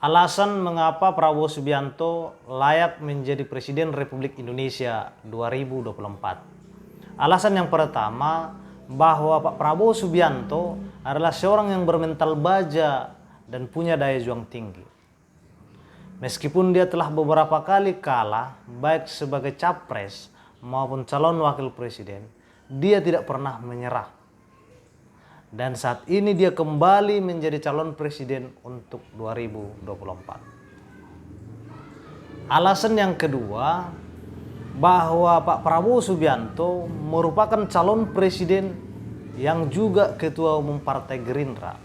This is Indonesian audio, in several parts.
Alasan mengapa Prabowo Subianto layak menjadi Presiden Republik Indonesia 2024. Alasan yang pertama, bahwa Pak Prabowo Subianto adalah seorang yang bermental baja dan punya daya juang tinggi. Meskipun dia telah beberapa kali kalah, baik sebagai capres maupun calon wakil presiden, dia tidak pernah menyerah. Dan saat ini dia kembali menjadi calon presiden untuk 2024. Alasan yang kedua, bahwa Pak Prabowo Subianto merupakan calon presiden yang juga ketua umum Partai Gerindra.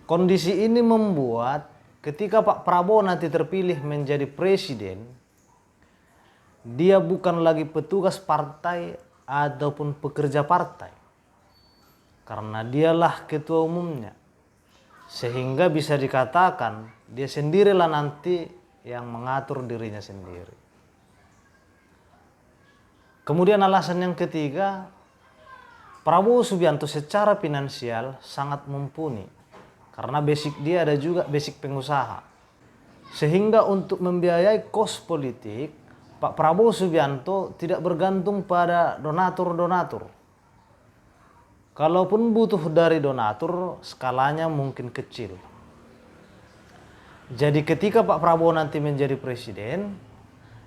Kondisi ini membuat ketika Pak Prabowo nanti terpilih menjadi presiden, dia bukan lagi petugas partai ataupun pekerja partai, karena dialah ketua umumnya. Sehingga bisa dikatakan dia sendirilah nanti yang mengatur dirinya sendiri. Kemudian alasan yang ketiga, Prabowo Subianto secara finansial sangat mumpuni. Karena basic dia ada juga basic pengusaha. Sehingga untuk membiayai kos politik, Pak Prabowo Subianto tidak bergantung pada donatur-donatur. Kalaupun butuh dari donatur, skalanya mungkin kecil. Jadi ketika Pak Prabowo nanti menjadi presiden,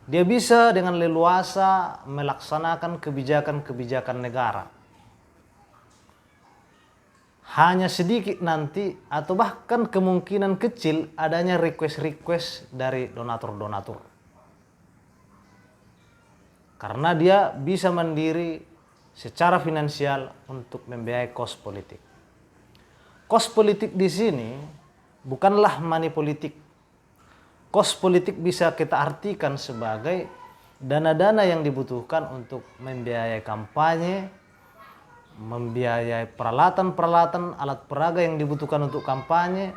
dia bisa dengan leluasa melaksanakan kebijakan-kebijakan negara. Hanya sedikit nanti atau bahkan kemungkinan kecil adanya request-request dari donatur-donatur. Karena dia bisa mandiri secara finansial untuk membiayai kos politik. Kos politik di sini bukanlah money politik. Kos politik bisa kita artikan sebagai dana-dana yang dibutuhkan untuk membiayai kampanye, membiayai peralatan-peralatan, alat peraga yang dibutuhkan untuk kampanye,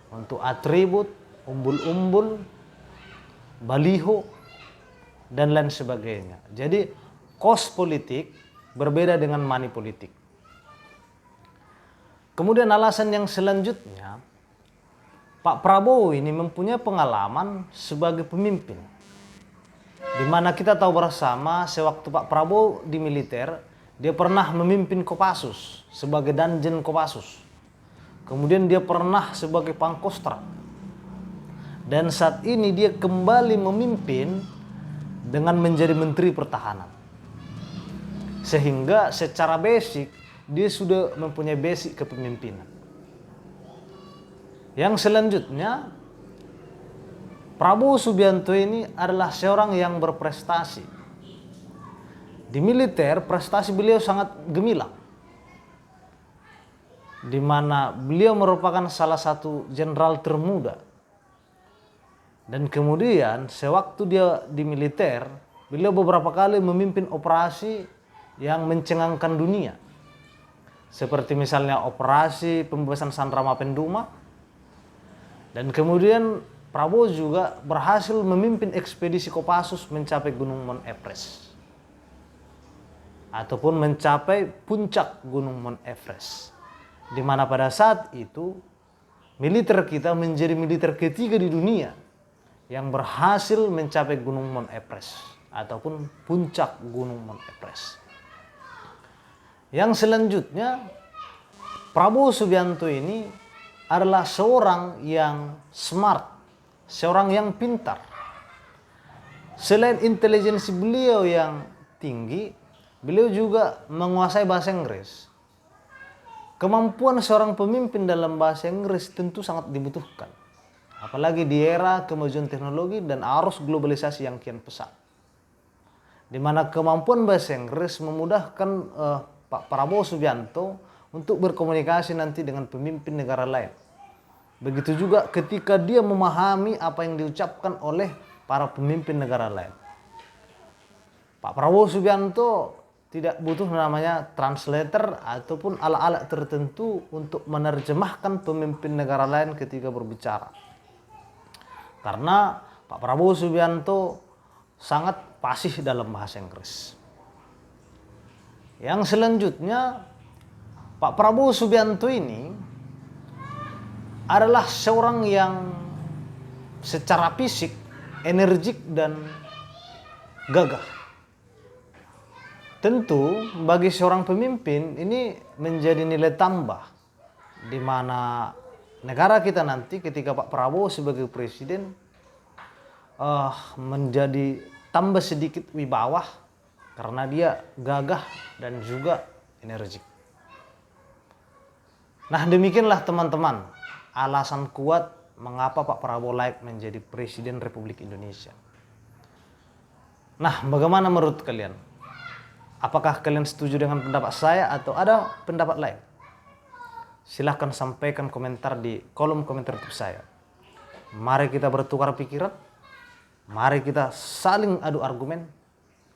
untuk atribut, umbul-umbul, baliho, dan lain sebagainya. Jadi kos politik berbeda dengan money politik. Kemudian alasan yang selanjutnya, Pak Prabowo ini mempunyai pengalaman sebagai pemimpin. Di mana kita tahu bersama sewaktu Pak Prabowo di militer, dia pernah memimpin Kopassus sebagai Danjen Kopassus. Kemudian dia pernah sebagai Pangkostrat. Dan saat ini dia kembali memimpin dengan menjadi Menteri Pertahanan. Sehingga secara basic dia sudah mempunyai basic kepemimpinan. Yang selanjutnya, Prabowo Subianto ini adalah seorang yang berprestasi. Di militer, prestasi beliau sangat gemilang. Di mana beliau merupakan salah satu jenderal termuda. Dan kemudian, sewaktu dia di militer, beliau beberapa kali memimpin operasi yang mencengangkan dunia. Seperti misalnya operasi pembebasan Sandra Mapenduma. Dan kemudian Prabowo juga berhasil memimpin ekspedisi Kopassus mencapai Gunung Mount Everest. Ataupun mencapai puncak Gunung Mount Everest. Di mana pada saat itu militer kita menjadi militer ketiga di dunia yang berhasil mencapai Gunung Mount Everest ataupun puncak Gunung Mount Everest. Yang selanjutnya, Prabowo Subianto ini adalah seorang yang smart, seorang yang pintar. Selain intelijensi beliau yang tinggi, beliau juga menguasai bahasa Inggris. Kemampuan seorang pemimpin dalam bahasa Inggris tentu sangat dibutuhkan. Apalagi di era kemajuan teknologi dan arus globalisasi yang kian pesat. Di mana kemampuan bahasa Inggris memudahkan Pak Prabowo Subianto untuk berkomunikasi nanti dengan pemimpin negara lain. Begitu juga ketika dia memahami apa yang diucapkan oleh para pemimpin negara lain. Pak Prabowo Subianto tidak butuh namanya translator ataupun alat-alat tertentu untuk menerjemahkan pemimpin negara lain ketika berbicara. Karena Pak Prabowo Subianto sangat fasih dalam bahasa Inggris. Yang selanjutnya, Pak Prabowo Subianto ini adalah seorang yang secara fisik energik dan gagah. Tentu bagi seorang pemimpin ini menjadi nilai tambah di mana negara kita nanti ketika Pak Prabowo sebagai presiden menjadi tambah sedikit wibawah karena dia gagah dan juga energik. Nah, demikianlah teman-teman alasan kuat mengapa Pak Prabowo layak menjadi Presiden Republik Indonesia. Nah, bagaimana menurut kalian? Apakah kalian setuju dengan pendapat saya atau ada pendapat lain? Silahkan sampaikan komentar di kolom komentar YouTube saya. Mari kita bertukar pikiran. Mari kita saling adu argumen.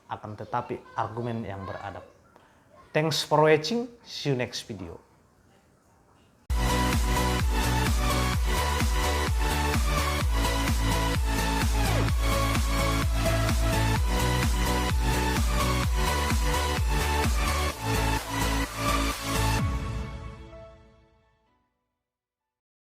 Akan tetapi argumen yang beradab. Thanks for watching. See you next video.